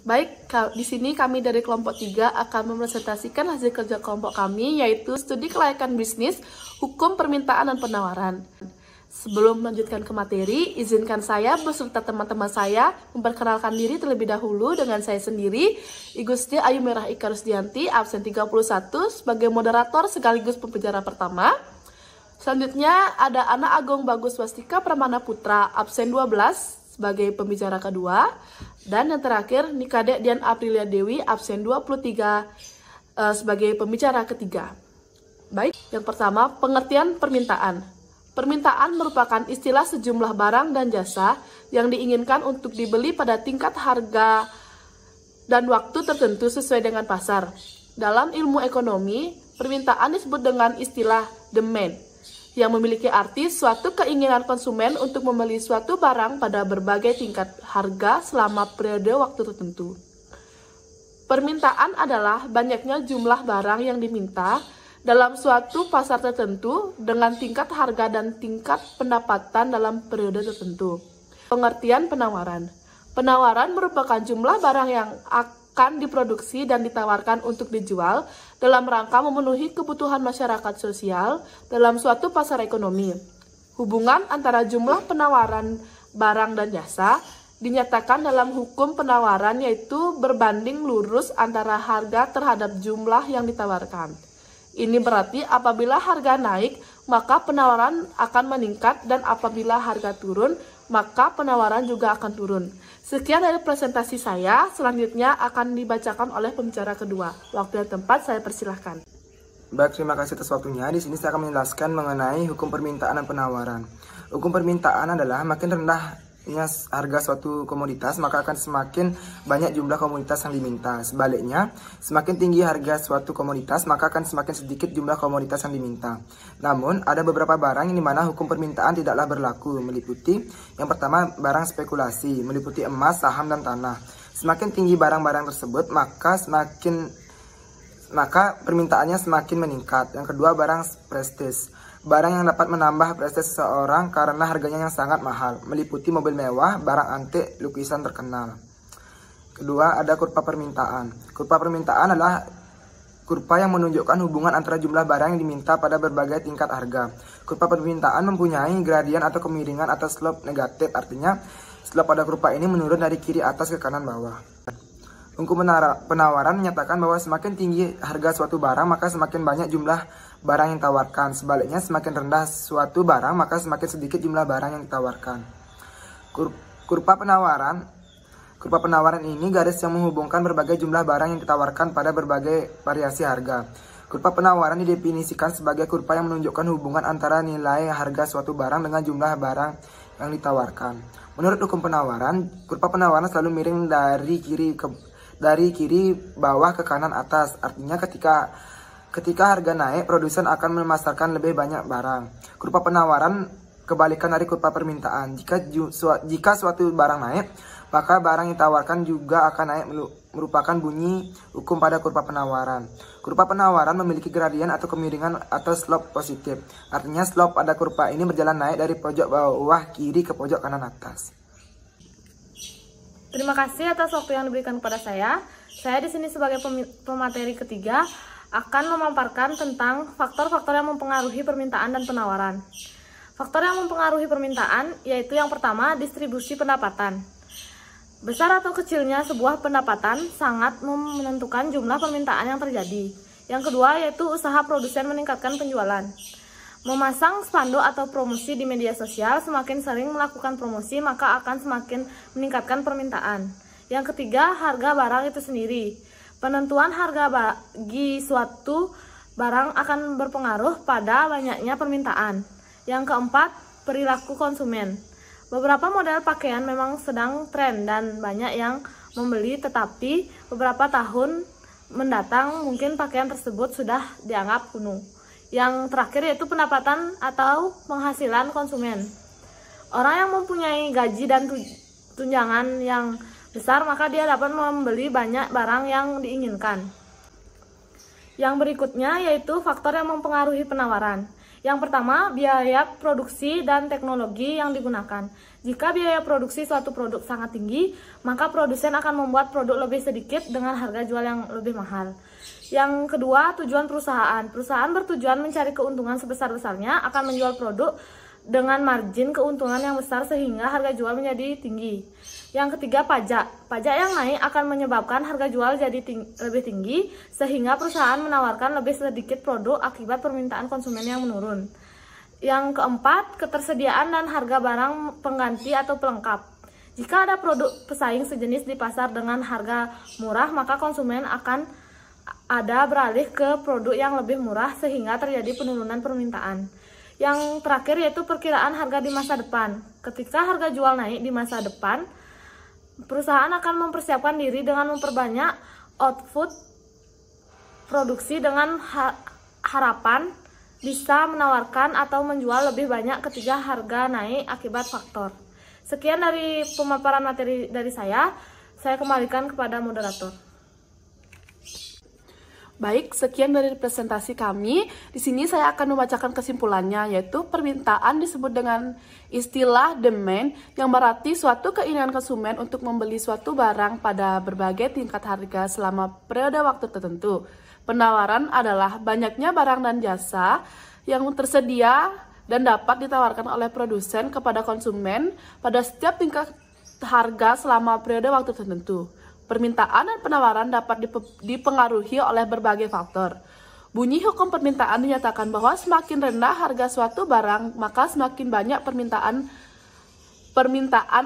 Baik, di sini kami dari kelompok 3 akan mempresentasikan hasil kerja kelompok kami, yaitu studi kelayakan bisnis, hukum permintaan dan penawaran. Sebelum melanjutkan ke materi, izinkan saya beserta teman-teman saya memperkenalkan diri terlebih dahulu dengan saya sendiri, Igustia Ayu Merah Ika Rusdianti, absen 31, sebagai moderator sekaligus pembicara pertama. Selanjutnya ada Ana Agung Bagus Wastika Pramana Putra, absen 12, sebagai pembicara kedua. Dan yang terakhir, Nikade Dian Aprilia Dewi, absen 23, sebagai pembicara ketiga. Baik, yang pertama, pengertian permintaan. Permintaan merupakan istilah sejumlah barang dan jasa yang diinginkan untuk dibeli pada tingkat harga dan waktu tertentu sesuai dengan pasar. Dalam ilmu ekonomi, permintaan disebut dengan istilah demand, yang memiliki arti suatu keinginan konsumen untuk membeli suatu barang pada berbagai tingkat harga selama periode waktu tertentu. Permintaan adalah banyaknya jumlah barang yang diminta dalam suatu pasar tertentu dengan tingkat harga dan tingkat pendapatan dalam periode tertentu. Pengertian penawaran. Penawaran merupakan jumlah barang yang akan diproduksi dan ditawarkan untuk dijual dalam rangka memenuhi kebutuhan masyarakat sosial dalam suatu pasar ekonomi. Hubungan antara jumlah penawaran barang dan jasa dinyatakan dalam hukum penawaran, yaitu berbanding lurus antara harga terhadap jumlah yang ditawarkan. Ini berarti apabila harga naik, maka penawaran akan meningkat, dan apabila harga turun, maka penawaran juga akan turun. Sekian dari presentasi saya, selanjutnya akan dibacakan oleh pembicara kedua. Waktu dan tempat saya persilahkan. Baik, terima kasih atas waktunya. Di sini saya akan menjelaskan mengenai hukum permintaan dan penawaran. Hukum permintaan adalah makin rendahnya harga suatu komoditas, maka akan semakin banyak jumlah komoditas yang diminta. Sebaliknya, semakin tinggi harga suatu komoditas, maka akan semakin sedikit jumlah komoditas yang diminta. Namun, ada beberapa barang yang dimana hukum permintaan tidaklah berlaku, meliputi yang pertama, barang spekulasi, meliputi emas, saham, dan tanah. Semakin tinggi barang-barang tersebut, maka permintaannya semakin meningkat. Yang kedua, barang prestis, barang yang dapat menambah prestis seseorang karena harganya yang sangat mahal, meliputi mobil mewah, barang antik, lukisan terkenal. Kedua, ada kurva permintaan. Kurva permintaan adalah kurva yang menunjukkan hubungan antara jumlah barang yang diminta pada berbagai tingkat harga. Kurva permintaan mempunyai gradien atau kemiringan atau slope negatif, artinya slope pada kurva ini menurun dari kiri atas ke kanan bawah. Hukum penawaran menyatakan bahwa semakin tinggi harga suatu barang, maka semakin banyak jumlah barang yang ditawarkan. Sebaliknya, semakin rendah suatu barang, maka semakin sedikit jumlah barang yang ditawarkan. Kurva penawaran ini garis yang menghubungkan berbagai jumlah barang yang ditawarkan pada berbagai variasi harga. Kurva penawaran didefinisikan sebagai kurva yang menunjukkan hubungan antara nilai harga suatu barang dengan jumlah barang yang ditawarkan. Menurut hukum penawaran, kurva penawaran selalu miring dari kiri bawah ke kanan atas. Artinya ketika harga naik, produsen akan memasarkan lebih banyak barang. Kurva penawaran kebalikan dari kurva permintaan. Jika suatu barang naik, maka barang yang ditawarkan juga akan naik, merupakan bunyi hukum pada kurva penawaran. Kurva penawaran memiliki gradien atau kemiringan atau slope positif. Artinya slope pada kurva ini berjalan naik dari pojok bawah kiri ke pojok kanan atas. Terima kasih atas waktu yang diberikan kepada saya. Saya di sini sebagai pemateri ketiga akan memaparkan tentang faktor-faktor yang mempengaruhi permintaan dan penawaran. Faktor yang mempengaruhi permintaan yaitu yang pertama, distribusi pendapatan. Besar atau kecilnya sebuah pendapatan sangat menentukan jumlah permintaan yang terjadi. Yang kedua yaitu usaha produsen meningkatkan penjualan. Memasang spanduk atau promosi di media sosial, semakin sering melakukan promosi maka akan semakin meningkatkan permintaan. Yang ketiga, harga barang itu sendiri. Penentuan harga bagi suatu barang akan berpengaruh pada banyaknya permintaan. Yang keempat, perilaku konsumen. Beberapa model pakaian memang sedang tren dan banyak yang membeli, tetapi beberapa tahun mendatang mungkin pakaian tersebut sudah dianggap kuno. Yang terakhir yaitu pendapatan atau penghasilan konsumen. Orang yang mempunyai gaji dan tunjangan yang besar, maka dia dapat membeli banyak barang yang diinginkan. Yang berikutnya yaitu faktor yang mempengaruhi penawaran. Yang pertama, biaya produksi dan teknologi yang digunakan. Jika biaya produksi suatu produk sangat tinggi, maka produsen akan membuat produk lebih sedikit dengan harga jual yang lebih mahal. Yang kedua, tujuan perusahaan. Perusahaan bertujuan mencari keuntungan sebesar-besarnya akan menjual produk dengan margin keuntungan yang besar sehingga harga jual menjadi tinggi. Yang ketiga, pajak. Pajak yang naik akan menyebabkan harga jual jadi lebih tinggi sehingga perusahaan menawarkan lebih sedikit produk akibat permintaan konsumen yang menurun. Yang keempat, ketersediaan dan harga barang pengganti atau pelengkap. Jika ada produk pesaing sejenis di pasar dengan harga murah, maka konsumen akan beralih ke produk yang lebih murah sehingga terjadi penurunan permintaan. Yang terakhir yaitu perkiraan harga di masa depan. Ketika harga jual naik di masa depan, perusahaan akan mempersiapkan diri dengan memperbanyak output produksi dengan harapan bisa menawarkan atau menjual lebih banyak ketika harga naik akibat faktor. Sekian dari pemaparan materi dari saya kembalikan kepada moderator. Baik, sekian dari presentasi kami. Di sini saya akan membacakan kesimpulannya, yaitu permintaan disebut dengan istilah demand yang berarti suatu keinginan konsumen untuk membeli suatu barang pada berbagai tingkat harga selama periode waktu tertentu. Penawaran adalah banyaknya barang dan jasa yang tersedia dan dapat ditawarkan oleh produsen kepada konsumen pada setiap tingkat harga selama periode waktu tertentu. Permintaan dan penawaran dapat dipengaruhi oleh berbagai faktor. Bunyi hukum permintaan dinyatakan bahwa semakin rendah harga suatu barang, maka semakin banyak permintaan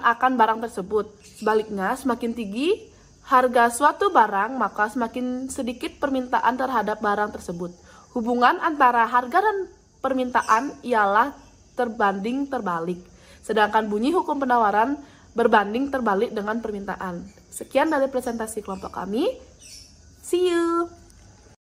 akan barang tersebut. Sebaliknya, semakin tinggi harga suatu barang, maka semakin sedikit permintaan terhadap barang tersebut. Hubungan antara harga dan permintaan ialah terbanding terbalik. Sedangkan bunyi hukum penawaran berbanding terbalik dengan permintaan. Sekian dari presentasi kelompok kami. See you!